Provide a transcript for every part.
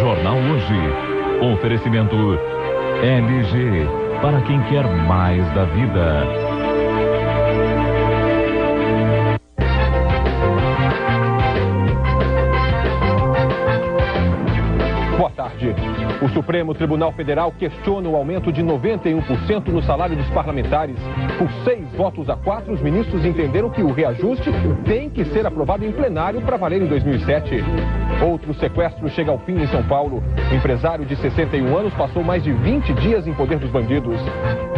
Jornal Hoje. Oferecimento LG, para quem quer mais da vida. Boa tarde. O Supremo Tribunal Federal questiona o aumento de 91% no salário dos parlamentares. Por 6 votos a 4, os ministros entenderam que o reajuste tem que ser aprovado em plenário para valer em 2007. Outro sequestro chega ao fim em São Paulo. O empresário de 61 anos passou mais de 20 dias em poder dos bandidos.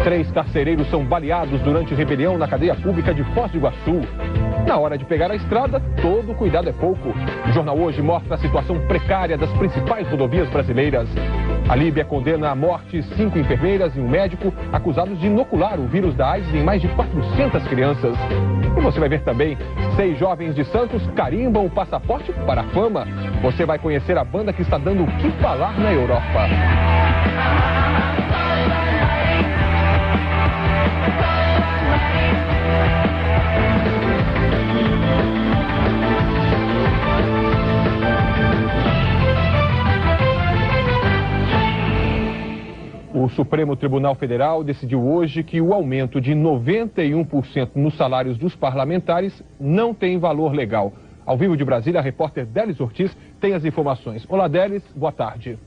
3 carcereiros são baleados durante rebelião na cadeia pública de Foz do Iguaçu. Na hora de pegar a estrada, todo cuidado é pouco. O Jornal Hoje mostra a situação precária das principais rodovias brasileiras. A Líbia condena à morte 5 enfermeiras e um médico acusados de inocular o vírus da AIDS em mais de 400 crianças. E você vai ver também, 6 jovens de Santos carimbam o passaporte para a fama. Você vai conhecer a banda que está dando o que falar na Europa. O Supremo Tribunal Federal decidiu hoje que o aumento de 91% nos salários dos parlamentares não tem valor legal. Ao vivo de Brasília, a repórter Délis Ortiz tem as informações. Olá, Délis, boa tarde.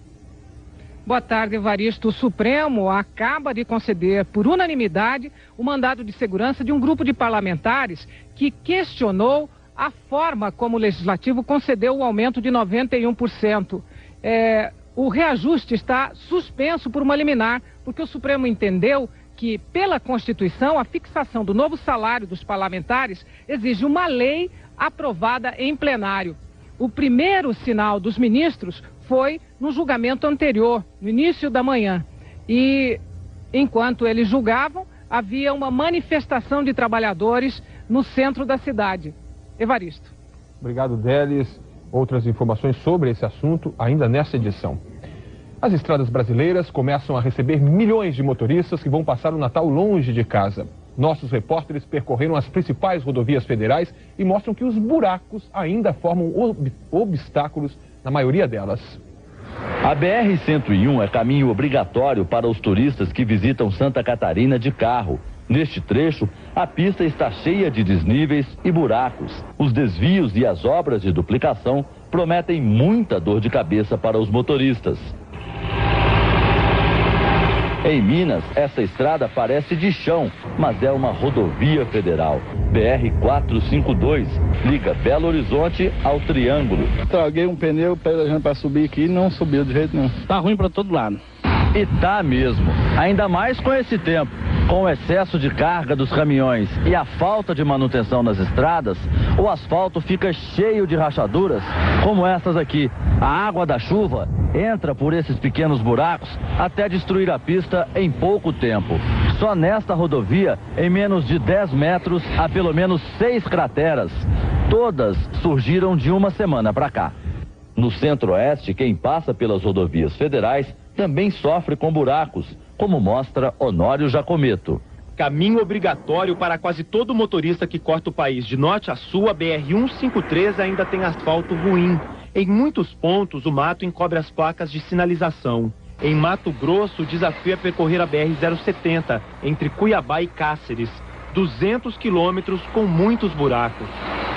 Boa tarde, Evaristo. O Supremo acaba de conceder, por unanimidade, o mandado de segurança de um grupo de parlamentares que questionou a forma como o Legislativo concedeu o aumento de 91%. O reajuste está suspenso por uma liminar, porque o Supremo entendeu que, pela Constituição, a fixação do novo salário dos parlamentares exige uma lei aprovada em plenário. O primeiro sinal dos ministros foi no julgamento anterior, no início da manhã. E, enquanto eles julgavam, havia uma manifestação de trabalhadores no centro da cidade. Evaristo. Obrigado, Délis. Outras informações sobre esse assunto ainda nessa edição. As estradas brasileiras começam a receber milhões de motoristas que vão passar o Natal longe de casa. Nossos repórteres percorreram as principais rodovias federais e mostram que os buracos ainda formam obstáculos na maioria delas. A BR-101 é caminho obrigatório para os turistas que visitam Santa Catarina de carro. Neste trecho, a pista está cheia de desníveis e buracos. Os desvios e as obras de duplicação prometem muita dor de cabeça para os motoristas. Em Minas, essa estrada parece de chão, mas é uma rodovia federal. BR-452 liga Belo Horizonte ao Triângulo. Traguei um pneu para subir aqui e não subiu de jeito nenhum. Tá ruim para todo lado. E tá mesmo, ainda mais com esse tempo. Com o excesso de carga dos caminhões e a falta de manutenção nas estradas, o asfalto fica cheio de rachaduras, como essas aqui. A água da chuva entra por esses pequenos buracos até destruir a pista em pouco tempo. Só nesta rodovia, em menos de 10 metros, há pelo menos 6 crateras. Todas surgiram de uma semana para cá. No Centro-Oeste, quem passa pelas rodovias federais também sofre com buracos, como mostra Honório Jacometo. Caminho obrigatório para quase todo motorista que corta o país de norte a sul, a BR-153 ainda tem asfalto ruim. Em muitos pontos, o mato encobre as placas de sinalização. Em Mato Grosso, o desafio é percorrer a BR-070, entre Cuiabá e Cáceres. 200 quilômetros com muitos buracos.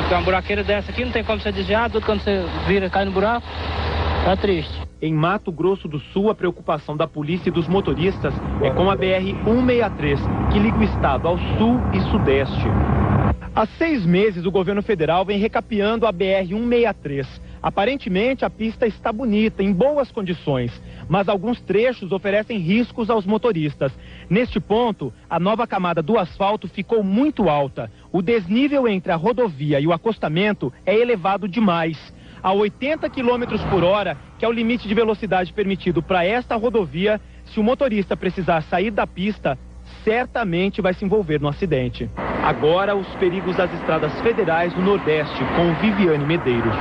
Uma buraqueira dessa aqui não tem como você desviar, tudo quando você vira cai no buraco, tá triste. Em Mato Grosso do Sul, a preocupação da polícia e dos motoristas é com a BR-163, que liga o estado ao sul e sudeste. Há 6 meses, o governo federal vem recapeando a BR-163. Aparentemente, a pista está bonita, em boas condições, mas alguns trechos oferecem riscos aos motoristas. Neste ponto, a nova camada do asfalto ficou muito alta. O desnível entre a rodovia e o acostamento é elevado demais. A 80 km por hora, que é o limite de velocidade permitido para esta rodovia, se o motorista precisar sair da pista, certamente vai se envolver no acidente. Agora, os perigos das estradas federais do Nordeste, com Viviane Medeiros.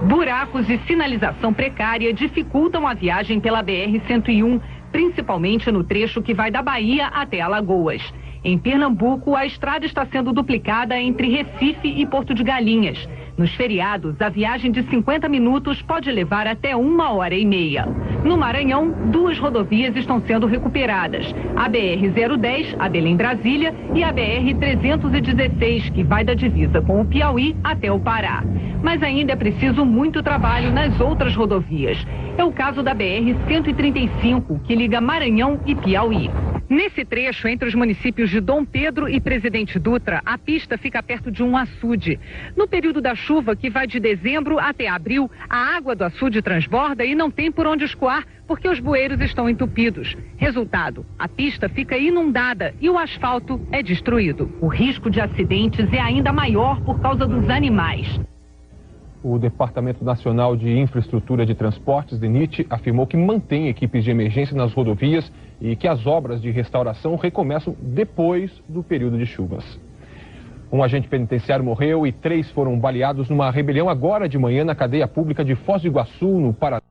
Buracos e sinalização precária dificultam a viagem pela BR-101, principalmente no trecho que vai da Bahia até Alagoas. Em Pernambuco, a estrada está sendo duplicada entre Recife e Porto de Galinhas. Nos feriados, a viagem de 50 minutos pode levar até 1h30. No Maranhão, 2 rodovias estão sendo recuperadas. A BR-010, a Belém-Brasília, e a BR-316, que vai da divisa com o Piauí até o Pará. Mas ainda é preciso muito trabalho nas outras rodovias. É o caso da BR-135, que liga Maranhão e Piauí. Nesse trecho, entre os municípios de Dom Pedro e Presidente Dutra, a pista fica perto de um açude. No período da chuva, que vai de dezembro até abril, a água do açude transborda e não tem por onde escoar, porque os bueiros estão entupidos. Resultado, a pista fica inundada e o asfalto é destruído. O risco de acidentes é ainda maior por causa dos animais. O Departamento Nacional de Infraestrutura de Transportes, DENIT, afirmou que mantém equipes de emergência nas rodovias e que as obras de restauração recomeçam depois do período de chuvas. Um agente penitenciário morreu e 3 foram baleados numa rebelião agora de manhã na cadeia pública de Foz do Iguaçu, no Paraná.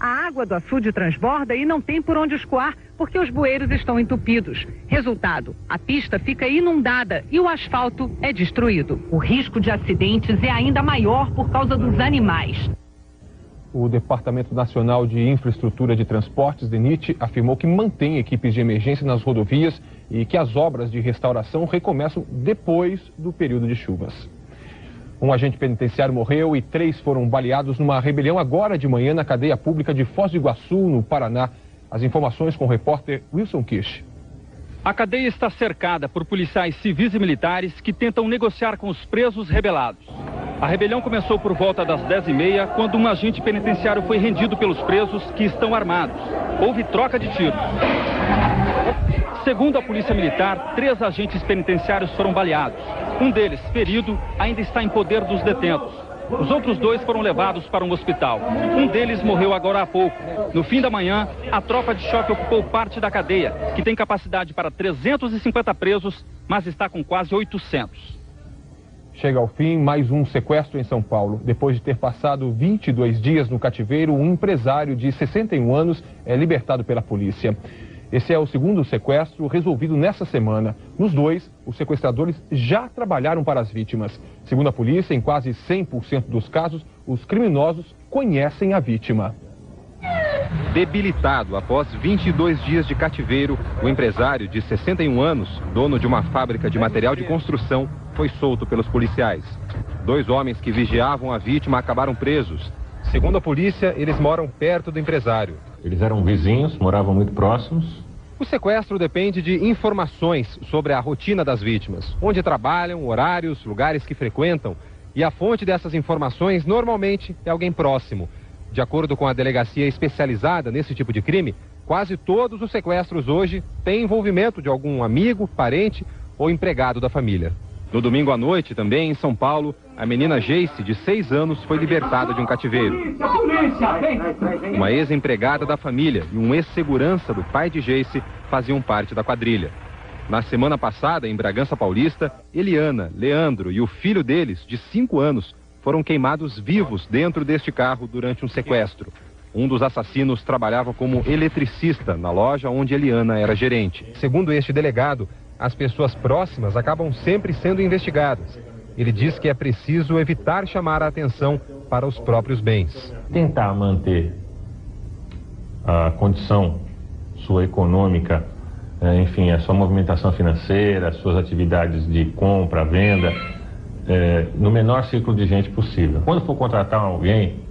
A água do açude transborda e não tem por onde escoar, porque os bueiros estão entupidos. Resultado, a pista fica inundada e o asfalto é destruído. O risco de acidentes é ainda maior por causa dos animais. O Departamento Nacional de Infraestrutura de Transportes, DENIT, afirmou que mantém equipes de emergência nas rodovias e que as obras de restauração recomeçam depois do período de chuvas. Um agente penitenciário morreu e 3 foram baleados numa rebelião agora de manhã na cadeia pública de Foz do Iguaçu, no Paraná. As informações com o repórter Wilson Kish. A cadeia está cercada por policiais civis e militares que tentam negociar com os presos rebelados. A rebelião começou por volta das 10h30, quando um agente penitenciário foi rendido pelos presos que estão armados. Houve troca de tiros. Segundo a polícia militar, 3 agentes penitenciários foram baleados. Um deles, ferido, ainda está em poder dos detentos. Os outros 2 foram levados para um hospital. Um deles morreu agora há pouco. No fim da manhã, a tropa de choque ocupou parte da cadeia, que tem capacidade para 350 presos, mas está com quase 800. Chega ao fim mais um sequestro em São Paulo. Depois de ter passado 22 dias no cativeiro, um empresário de 61 anos é libertado pela polícia. Esse é o segundo sequestro resolvido nessa semana. Nos 2, os sequestradores já trabalharam para as vítimas. Segundo a polícia, em quase 100% dos casos, os criminosos conhecem a vítima. Debilitado após 22 dias de cativeiro, o empresário de 61 anos, dono de uma fábrica de material de construção, foi solto pelos policiais. 2 homens que vigiavam a vítima acabaram presos. Segundo a polícia, eles moram perto do empresário. Eles eram vizinhos, moravam muito próximos. O sequestro depende de informações sobre a rotina das vítimas, onde trabalham, horários, lugares que frequentam. E a fonte dessas informações normalmente é alguém próximo. De acordo com a delegacia especializada nesse tipo de crime, quase todos os sequestros hoje têm envolvimento de algum amigo, parente ou empregado da família. No domingo à noite, também em São Paulo, a menina Geice, de 6 anos, foi libertada de um cativeiro. Uma ex-empregada da família e um ex-segurança do pai de Geice faziam parte da quadrilha. Na semana passada, em Bragança Paulista, Eliana, Leandro e o filho deles, de 5 anos, foram queimados vivos dentro deste carro durante um sequestro. Um dos assassinos trabalhava como eletricista na loja onde Eliana era gerente. Segundo este delegado, as pessoas próximas acabam sempre sendo investigadas. Ele diz que é preciso evitar chamar a atenção para os próprios bens. Tentar manter a condição sua econômica, enfim, a sua movimentação financeira, as suas atividades de compra, venda, no menor círculo de gente possível. Quando for contratar alguém,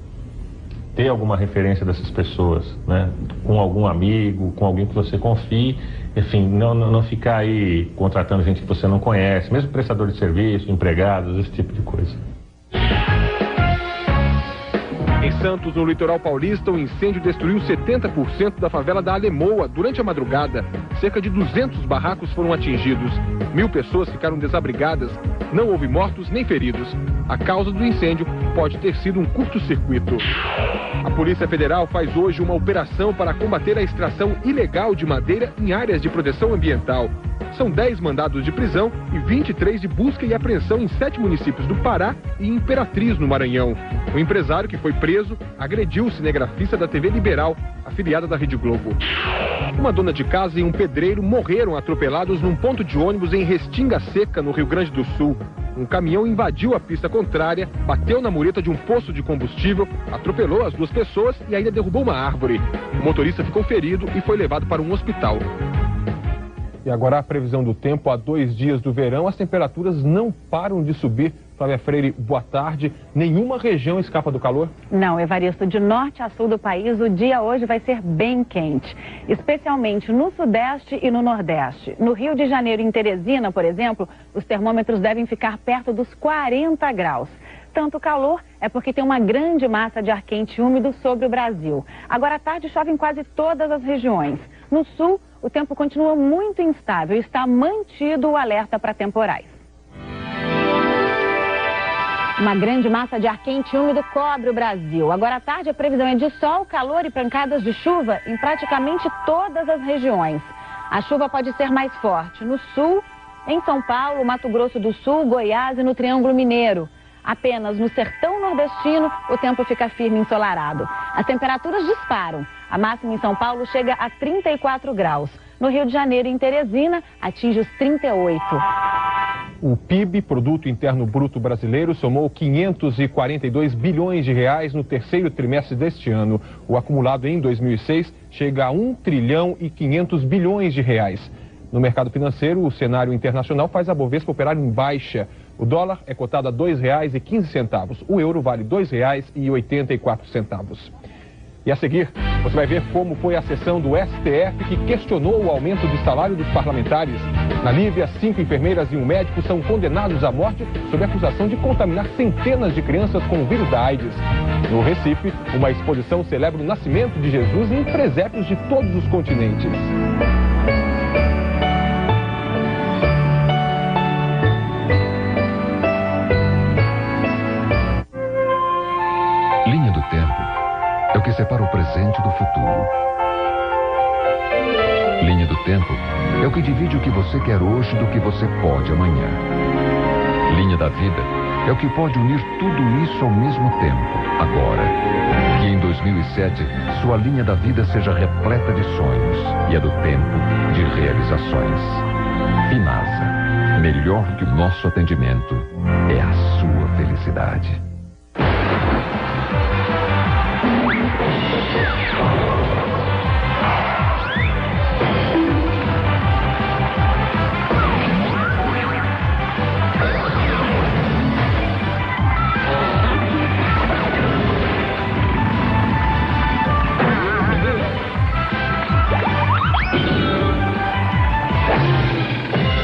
ter alguma referência dessas pessoas, né? Com algum amigo, com alguém que você confie, enfim, não ficar aí contratando gente que você não conhece, mesmo prestador de serviço, empregados, esse tipo de coisa. Em Santos, no litoral paulista, o incêndio destruiu 70% da favela da Alemoa durante a madrugada. Cerca de 200 barracos foram atingidos. 1.000 pessoas ficaram desabrigadas. Não houve mortos nem feridos. A causa do incêndio pode ter sido um curto-circuito. A Polícia Federal faz hoje uma operação para combater a extração ilegal de madeira em áreas de proteção ambiental. São 10 mandados de prisão e 23 de busca e apreensão em 7 municípios do Pará e em Imperatriz, no Maranhão. O empresário que foi preso agrediu o cinegrafista da TV Liberal, afiliada da Rede Globo. Uma dona de casa e um pedreiro morreram atropelados num ponto de ônibus em Restinga Seca, no Rio Grande do Sul. Um caminhão invadiu a pista contrária, bateu na mureta de um poço de combustível, atropelou as duas pessoas e ainda derrubou uma árvore. O motorista ficou ferido e foi levado para um hospital. E agora a previsão do tempo: há 2 dias do verão, as temperaturas não param de subir. Flávia Freire, boa tarde. Nenhuma região escapa do calor? Não, Evaristo, de norte a sul do país, o dia hoje vai ser bem quente, especialmente no sudeste e no nordeste. No Rio de Janeiro e em Teresina, por exemplo, os termômetros devem ficar perto dos 40 graus. Tanto calor é porque tem uma grande massa de ar quente e úmido sobre o Brasil. Agora à tarde chove em quase todas as regiões. No sul, o tempo continua muito instável e está mantido o alerta para temporais. Uma grande massa de ar quente e úmido cobre o Brasil. Agora à tarde a previsão é de sol, calor e pancadas de chuva em praticamente todas as regiões. A chuva pode ser mais forte no sul, em São Paulo, Mato Grosso do Sul, Goiás e no Triângulo Mineiro. Apenas no sertão nordestino o tempo fica firme e ensolarado. As temperaturas disparam. A máxima em São Paulo chega a 34 graus. No Rio de Janeiro e em Teresina atinge os 38. O PIB, Produto Interno Bruto Brasileiro, somou 542 bilhões de reais no terceiro trimestre deste ano. O acumulado em 2006 chega a 1 trilhão e 500 bilhões de reais. No mercado financeiro, o cenário internacional faz a Bovespa operar em baixa. O dólar é cotado a R$ 2,15. O euro vale R$ 2,84. E a seguir, você vai ver como foi a sessão do STF que questionou o aumento de salário dos parlamentares. Na Líbia, 5 enfermeiras e um médico são condenados à morte sob acusação de contaminar centenas de crianças com o vírus da AIDS. No Recife, uma exposição celebra o nascimento de Jesus em presépios de todos os continentes. Linha do tempo é o que separa o presente do futuro. Linha do tempo é o que divide o que você quer hoje do que você pode amanhã. Linha da vida é o que pode unir tudo isso ao mesmo tempo, agora. Que em 2007, sua linha da vida seja repleta de sonhos e a do tempo de realizações. Finasa, melhor que o nosso atendimento é a sua felicidade.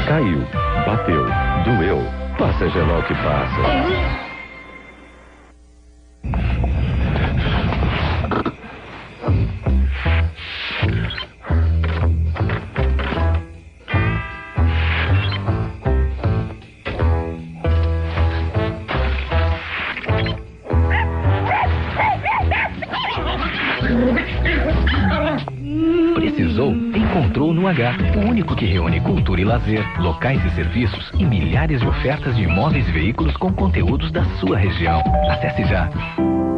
Caiu, bateu, doeu, passa Gelol que passa. Precisou? Encontrou no H, o único que reúne cultura e lazer, locais e serviços e milhares de ofertas de imóveis e veículos com conteúdos da sua região. Acesse já.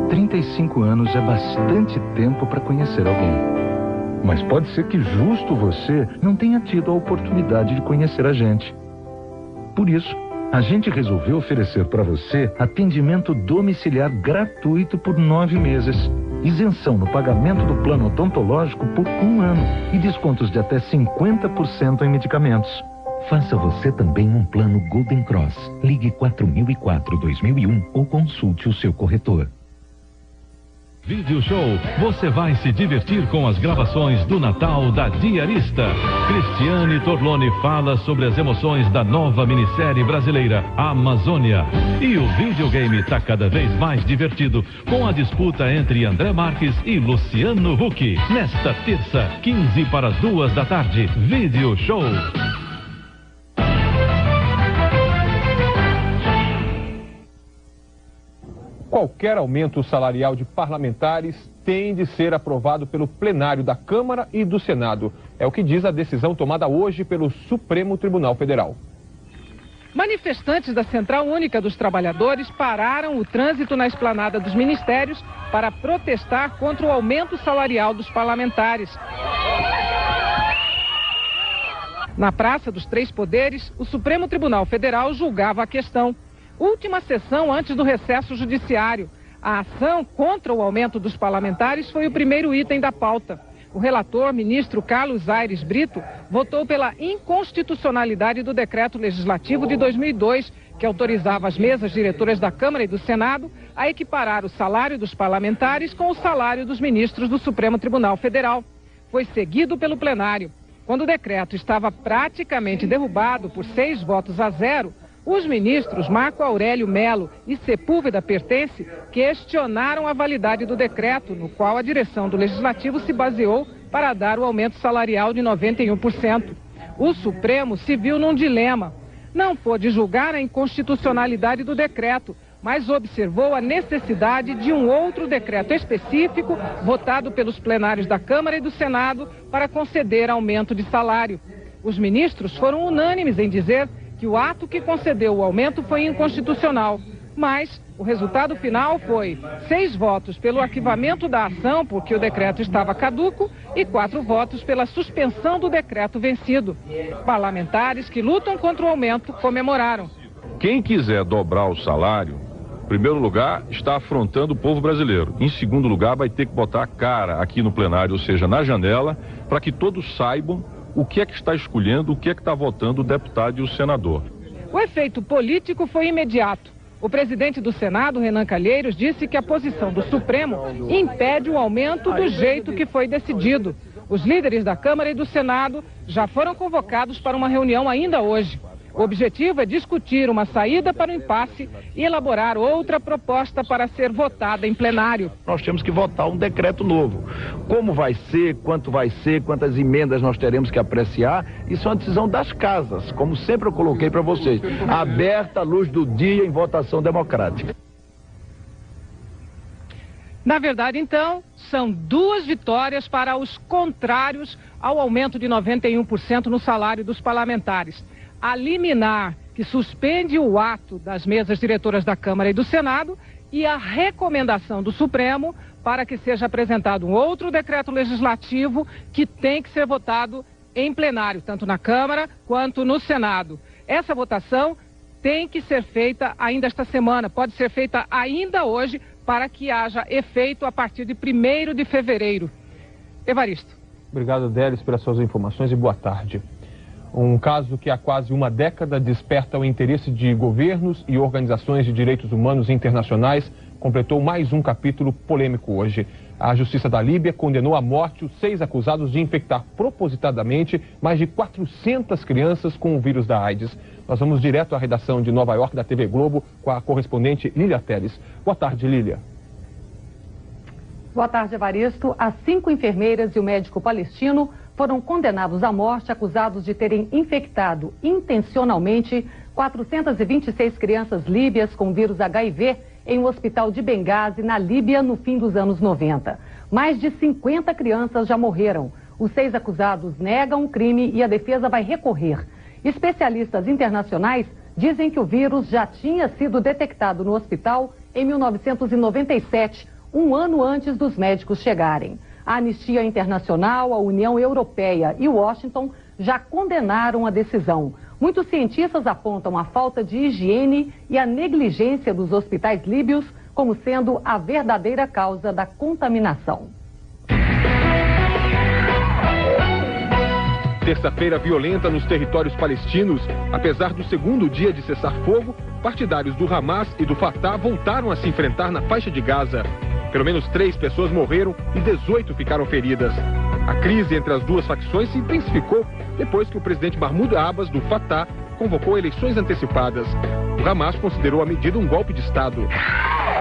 35 anos é bastante tempo para conhecer alguém. Mas pode ser que justo você não tenha tido a oportunidade de conhecer a gente. Por isso, a gente resolveu oferecer para você atendimento domiciliar gratuito por 9 meses. Isenção no pagamento do plano odontológico por 1 ano e descontos de até 50% em medicamentos. Faça você também um plano Golden Cross. Ligue 4004-2001 ou consulte o seu corretor. Video Show, você vai se divertir com as gravações do Natal da Diarista. Cristiane Torlone fala sobre as emoções da nova minissérie brasileira Amazônia. E o videogame está cada vez mais divertido, com a disputa entre André Marques e Luciano Huck. Nesta terça, 15 para as 2 da tarde, Video Show. Qualquer aumento salarial de parlamentares tem de ser aprovado pelo plenário da Câmara e do Senado. É o que diz a decisão tomada hoje pelo Supremo Tribunal Federal. Manifestantes da Central Única dos Trabalhadores pararam o trânsito na esplanada dos ministérios para protestar contra o aumento salarial dos parlamentares. Na Praça dos Três Poderes, o Supremo Tribunal Federal julgava a questão. Última sessão antes do recesso judiciário. A ação contra o aumento dos parlamentares foi o primeiro item da pauta. O relator, ministro Carlos Aires Brito, votou pela inconstitucionalidade do decreto legislativo de 2002, que autorizava as mesas diretoras da Câmara e do Senado a equiparar o salário dos parlamentares com o salário dos ministros do Supremo Tribunal Federal. Foi seguido pelo plenário. Quando o decreto estava praticamente derrubado por 6 votos a 0, os ministros Marco Aurélio Melo e Sepúlveda Pertence questionaram a validade do decreto, no qual a direção do Legislativo se baseou para dar o aumento salarial de 91%. O Supremo se viu num dilema. Não pôde julgar a inconstitucionalidade do decreto, mas observou a necessidade de um outro decreto específico, votado pelos plenários da Câmara e do Senado, para conceder aumento de salário. Os ministros foram unânimes em dizer que o ato que concedeu o aumento foi inconstitucional, mas o resultado final foi 6 votos pelo arquivamento da ação, porque o decreto estava caduco, e 4 votos pela suspensão do decreto vencido. Parlamentares que lutam contra o aumento comemoraram. Quem quiser dobrar o salário, em primeiro lugar, está afrontando o povo brasileiro. Em segundo lugar, vai ter que botar a cara aqui no plenário, ou seja, na janela, para que todos saibam o que é que está escolhendo, o que é que está votando o deputado e o senador. O efeito político foi imediato. O presidente do Senado, Renan Calheiros, disse que a posição do Supremo impede o aumento do jeito que foi decidido. Os líderes da Câmara e do Senado já foram convocados para uma reunião ainda hoje. O objetivo é discutir uma saída para o impasse e elaborar outra proposta para ser votada em plenário. Nós temos que votar um decreto novo. Como vai ser, quantas emendas nós teremos que apreciar, isso é uma decisão das casas, como sempre eu coloquei para vocês. Aberta à luz do dia em votação democrática. Na verdade, então, são 2 vitórias para os contrários ao aumento de 91% no salário dos parlamentares. A liminar, que suspende o ato das mesas diretoras da Câmara e do Senado, e a recomendação do Supremo para que seja apresentado um outro decreto legislativo que tem que ser votado em plenário, tanto na Câmara quanto no Senado. Essa votação tem que ser feita ainda esta semana, pode ser feita ainda hoje, para que haja efeito a partir de 1º de fevereiro. Evaristo. Obrigado, Délis, pelas suas informações e boa tarde. Um caso que há quase uma década desperta o interesse de governos e organizações de direitos humanos internacionais completou mais um capítulo polêmico hoje. A Justiça da Líbia condenou à morte os 6 acusados de infectar propositadamente mais de 400 crianças com o vírus da AIDS. Nós vamos direto à redação de Nova York da TV Globo com a correspondente Lília Teles. Boa tarde, Lília. Boa tarde, Evaristo. As 5 enfermeiras e o médico palestino foram condenados à morte, acusados de terem infectado intencionalmente 426 crianças líbias com vírus HIV em um hospital de Benghazi, na Líbia, no fim dos anos 90. Mais de 50 crianças já morreram. Os 6 acusados negam o crime e a defesa vai recorrer. Especialistas internacionais dizem que o vírus já tinha sido detectado no hospital em 1997, um ano antes dos médicos chegarem. A Anistia Internacional, a União Europeia e Washington já condenaram a decisão. Muitos cientistas apontam a falta de higiene e a negligência dos hospitais líbios como sendo a verdadeira causa da contaminação. Terça-feira violenta nos territórios palestinos. Apesar do segundo dia de cessar-fogo, partidários do Hamas e do Fatah voltaram a se enfrentar na faixa de Gaza. Pelo menos 3 pessoas morreram e 18 ficaram feridas. A crise entre as 2 facções se intensificou depois que o presidente Mahmoud Abbas, do Fatah, convocou eleições antecipadas. O Hamas considerou a medida um golpe de Estado.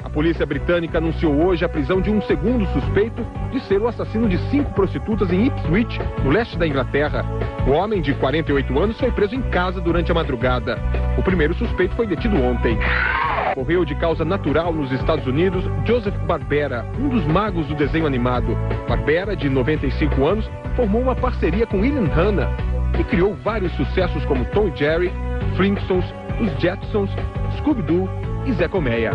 A polícia britânica anunciou hoje a prisão de um segundo suspeito de ser o assassino de 5 prostitutas em Ipswich, no leste da Inglaterra. O homem, de 48 anos, foi preso em casa durante a madrugada. O primeiro suspeito foi detido ontem. Morreu de causa natural nos Estados Unidos Joseph Barbera, um dos magos do desenho animado. Barbera, de 95 anos, formou uma parceria com William Hanna e criou vários sucessos como Tom e Jerry, Flintstones, os Jetsons, Scooby-Doo e Zé Colmeia.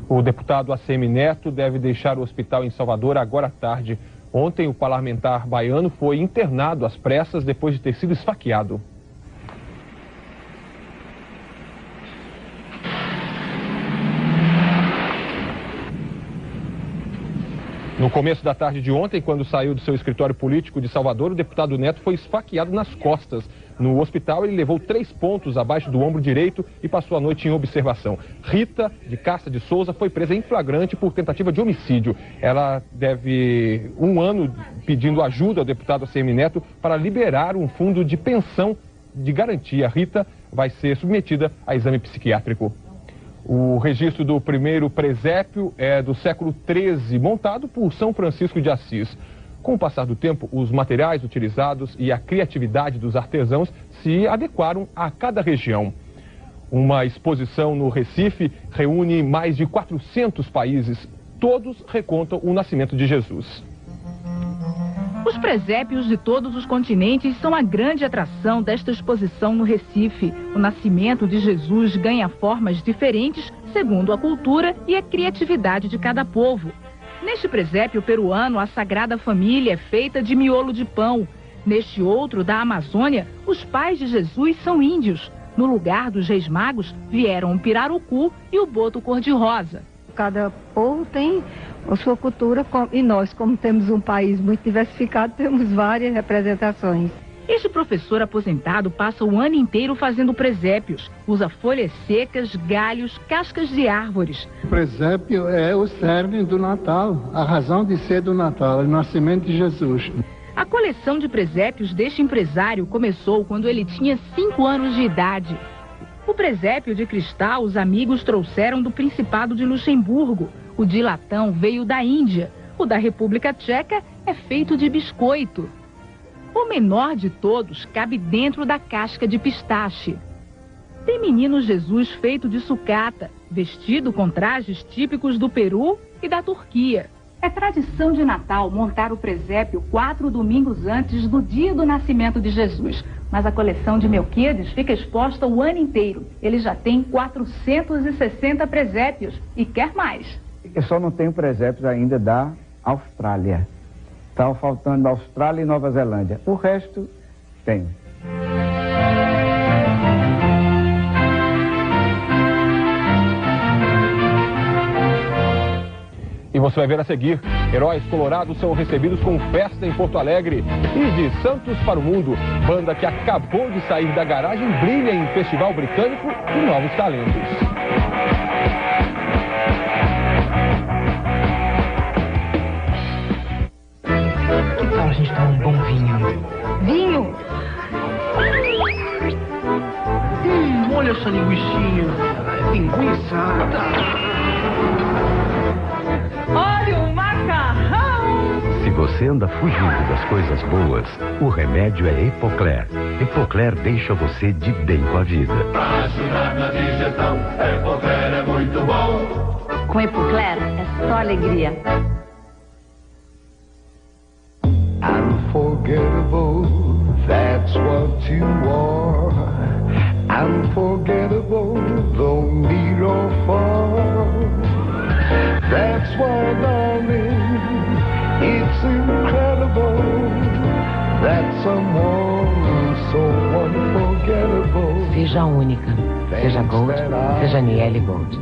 O deputado ACM Neto deve deixar o hospital em Salvador agora à tarde. Ontem, o parlamentar baiano foi internado às pressas depois de ter sido esfaqueado. No começo da tarde de ontem, quando saiu do seu escritório político de Salvador, o deputado Neto foi esfaqueado nas costas. No hospital, ele levou 3 pontos abaixo do ombro direito e passou a noite em observação. Rita de Castro de Souza foi presa em flagrante por tentativa de homicídio. Ela deve 1 ano pedindo ajuda ao deputado ACM Neto para liberar um fundo de pensão de garantia. Rita vai ser submetida a exame psiquiátrico. O registro do primeiro presépio é do século XIII, montado por São Francisco de Assis. Com o passar do tempo, os materiais utilizados e a criatividade dos artesãos se adequaram a cada região. Uma exposição no Recife reúne mais de 400 países. Todos recontam o nascimento de Jesus. Os presépios de todos os continentes são a grande atração desta exposição no Recife. O nascimento de Jesus ganha formas diferentes segundo a cultura e a criatividade de cada povo. Neste presépio peruano, a Sagrada Família é feita de miolo de pão. Neste outro, da Amazônia, os pais de Jesus são índios. No lugar dos Reis Magos, vieram o pirarucu e o boto cor-de-rosa. Cada povo tem a sua cultura e nós, como temos um país muito diversificado, temos várias representações. Este professor aposentado passa o ano inteiro fazendo presépios. Usa folhas secas, galhos, cascas de árvores. O presépio é o cerne do Natal, a razão de ser do Natal, o nascimento de Jesus. A coleção de presépios deste empresário começou quando ele tinha 5 anos de idade. O presépio de cristal os amigos trouxeram do Principado de Luxemburgo. O de latão veio da Índia. O da República Tcheca é feito de biscoito. O menor de todos cabe dentro da casca de pistache. Tem menino Jesus feito de sucata, vestido com trajes típicos do Peru e da Turquia. É tradição de Natal montar o presépio 4 domingos antes do dia do nascimento de Jesus. Mas a coleção de Melquiades fica exposta o ano inteiro. Ele já tem 460 presépios e quer mais. Eu só não tenho presépios ainda da Austrália. Estão faltando Austrália e Nova Zelândia. O resto, tenho. E você vai ver a seguir, heróis colorados são recebidos com festa em Porto Alegre. E de Santos para o mundo, banda que acabou de sair da garagem brilha em festival britânico e novos talentos. Que tal a gente tomar um bom vinho? Vinho? Olha essa linguicinha. Linguiça. Olha o macarrão! Se você anda fugindo das coisas boas, o remédio é Epocler. Epocler deixa você de bem com a vida. Pra ajudar na digestão, Epocler é muito bom. Com Epocler é só alegria. Unforgettable, that's what you are. Unforgettable, though near or far. That's why, darling, it's incredible that someone so unforgettable. Seja única, seja Gold, seja Niele Gold.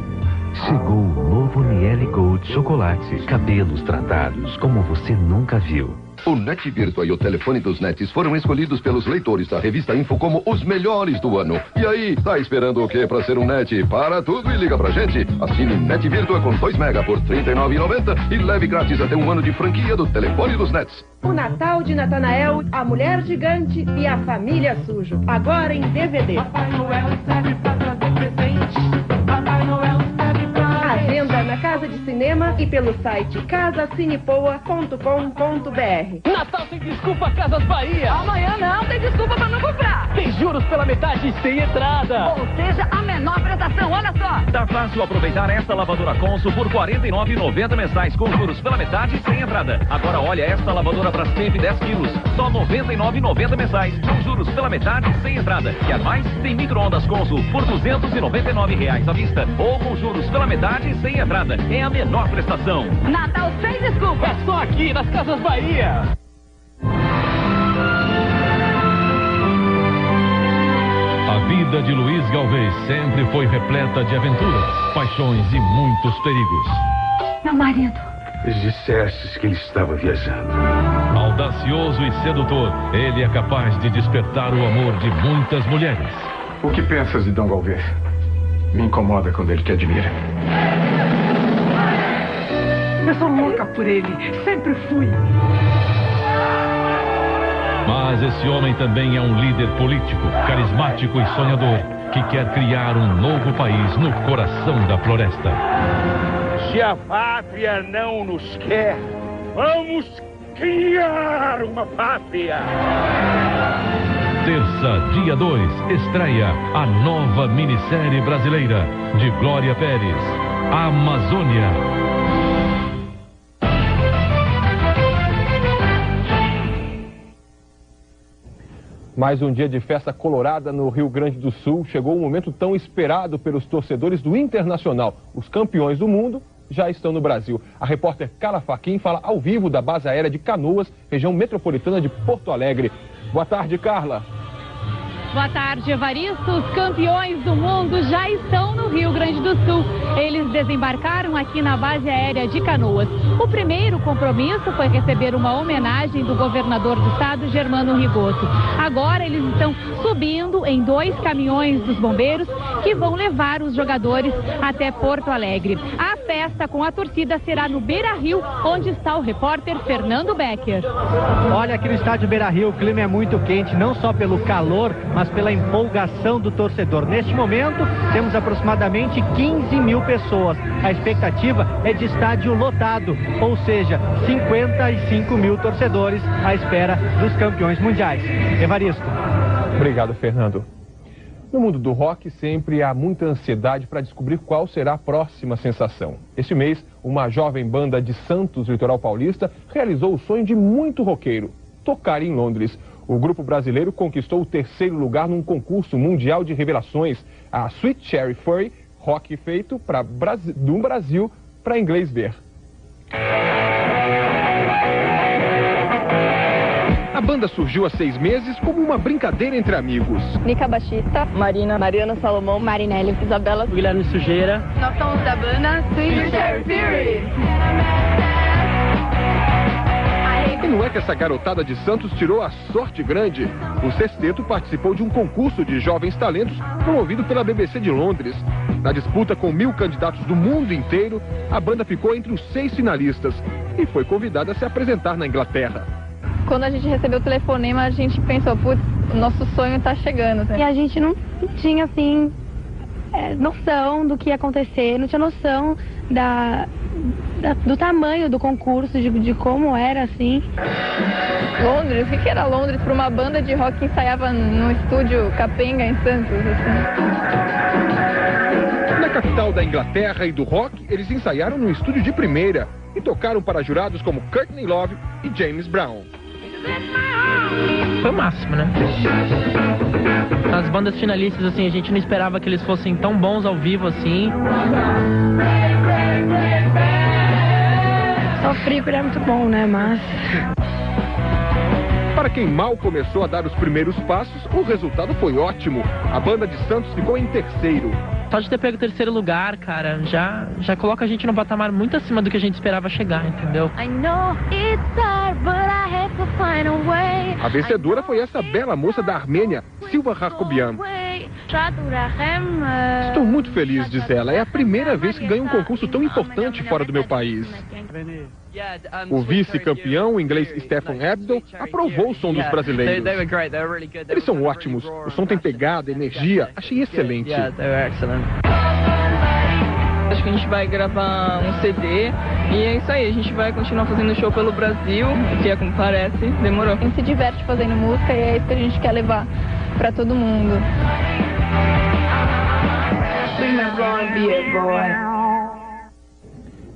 Chegou o novo Niele Gold Chocolate. Cabelos tratados como você nunca viu. O Net Virtua e o telefone dos Nets foram escolhidos pelos leitores da revista Info como os melhores do ano. E aí, tá esperando o quê para ser um Net? Para tudo e liga pra gente. Assine Net Virtua com 2 mega por R$ 39,90 e leve grátis até 1 ano de franquia do telefone dos Nets. O Natal de Natanael, a Mulher Gigante e a Família Sujo. Agora em DVD. Papai Noel serve pra trazer presente. Papai Noel serve pra... À venda na Casa de Cinema e pelo site casacinepoa.com.br. Natal sem desculpa, Casas Bahia. Amanhã não tem desculpa pra não comprar. Tem juros pela metade sem entrada. Ou seja, a menor prestação, olha só. Tá fácil aproveitar esta lavadora Consul por R$ 49,90 mensais com juros pela metade sem entrada. Agora olha esta lavadora para sempre 10 quilos, só R$ 99,90 mensais com juros pela metade sem entrada. Quer mais? Tem micro-ondas Consul por R$ 299 à vista ou com juros pela metade sem entrada. É a menor menor prestação. Natal sem desculpa. É só aqui nas Casas Bahia. A vida de Luiz Galvez sempre foi repleta de aventuras, paixões e muitos perigos. Meu marido. Dissestes que ele estava viajando. Audacioso e sedutor, ele é capaz de despertar o amor de muitas mulheres. O que pensas de Dom Galvez? Me incomoda quando ele te admira. Eu sou louca por ele. Sempre fui. Mas esse homem também é um líder político, carismático e sonhador, que quer criar um novo país no coração da floresta. Se a pátria não nos quer, vamos criar uma pátria. Terça, dia 2, estreia a nova minissérie brasileira de Glória Pérez, Amazônia. Mais um dia de festa colorada no Rio Grande do Sul. Chegou um momento tão esperado pelos torcedores do Internacional. Os campeões do mundo já estão no Brasil. A repórter Carla Fachin fala ao vivo da base aérea de Canoas, região metropolitana de Porto Alegre. Boa tarde, Carla. Boa tarde, Evaristo. Os campeões do mundo já estão no Rio Grande do Sul. Eles desembarcaram aqui na base aérea de Canoas. O primeiro compromisso foi receber uma homenagem do governador do estado, Germano Rigoto. Agora eles estão subindo em 2 caminhões dos bombeiros que vão levar os jogadores até Porto Alegre. A festa com a torcida será no Beira-Rio, onde está o repórter Fernando Becker. Olha, aqui no estádio Beira-Rio o clima é muito quente, não só pelo calor, mas pela empolgação do torcedor. Neste momento, temos aproximadamente 15 mil pessoas. A expectativa é de estádio lotado, ou seja, 55 mil torcedores à espera dos campeões mundiais. Evaristo. Obrigado, Fernando. No mundo do rock, sempre há muita ansiedade para descobrir qual será a próxima sensação. Este mês, uma jovem banda de Santos, litoral paulista, realizou o sonho de muito roqueiro: tocar em Londres. O grupo brasileiro conquistou o 3º lugar num concurso mundial de revelações, a Sweet Cherry Fury, rock feito do Brasil para inglês ver. A banda surgiu há 6 meses como uma brincadeira entre amigos. Nica Baixista, Marina, Mariana Salomão, Marinelli, Isabela, Guilherme Sujeira. Nós somos da banda Sweet Cherry Fury. E não é que essa garotada de Santos tirou a sorte grande. O sexteto participou de um concurso de jovens talentos promovido pela BBC de Londres. Na disputa com 1000 candidatos do mundo inteiro, a banda ficou entre os 6 finalistas e foi convidada a se apresentar na Inglaterra. Quando a gente recebeu o telefonema, a gente pensou, putz, o nosso sonho tá chegando. Né? E a gente não tinha, assim, noção do que ia acontecer, não tinha noção do tamanho do concurso, de como era, assim. Londres? O que era Londres para uma banda de rock que ensaiava no estúdio Capenga, em Santos? Assim? Na capital da Inglaterra e do rock, eles ensaiaram num estúdio de primeira e tocaram para jurados como Courtney Love e James Brown. Foi o máximo, né? As bandas finalistas, assim, a gente não esperava que eles fossem tão bons ao vivo, assim. Sofri, porque era muito bom, né, mas... Para quem mal começou a dar os primeiros passos, o resultado foi ótimo. A banda de Santos ficou em 3º. Só de ter pego o 3º lugar, cara, já coloca a gente num patamar muito acima do que a gente esperava chegar, entendeu? A vencedora foi essa bela moça da Armênia, Silva Hakobian. Estou muito feliz, diz ela. É a primeira vez que ganho um concurso tão importante fora do meu país. O vice-campeão, o inglês Stefan Abdel, aprovou o som dos brasileiros. Eles são ótimos. O som tem pegada, energia. Achei excelente. Acho que a gente vai gravar um CD e é isso aí, a gente vai continuar fazendo show pelo Brasil, que é como parece, demorou. A gente se diverte fazendo música e é isso que a gente quer levar pra todo mundo.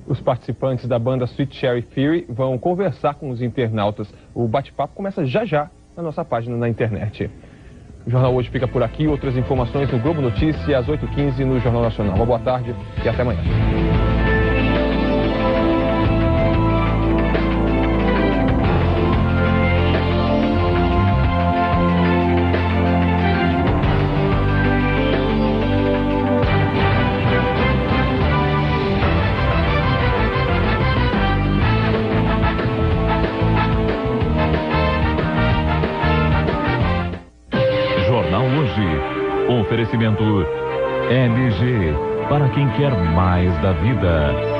Os participantes da banda Sweet Cherry Fury vão conversar com os internautas. O bate-papo começa já na nossa página na internet. O Jornal Hoje fica por aqui. Outras informações no Globo Notícias às 8h15 no Jornal Nacional. Uma boa tarde e até amanhã. hoje. Oferecimento LG, para quem quer mais da vida.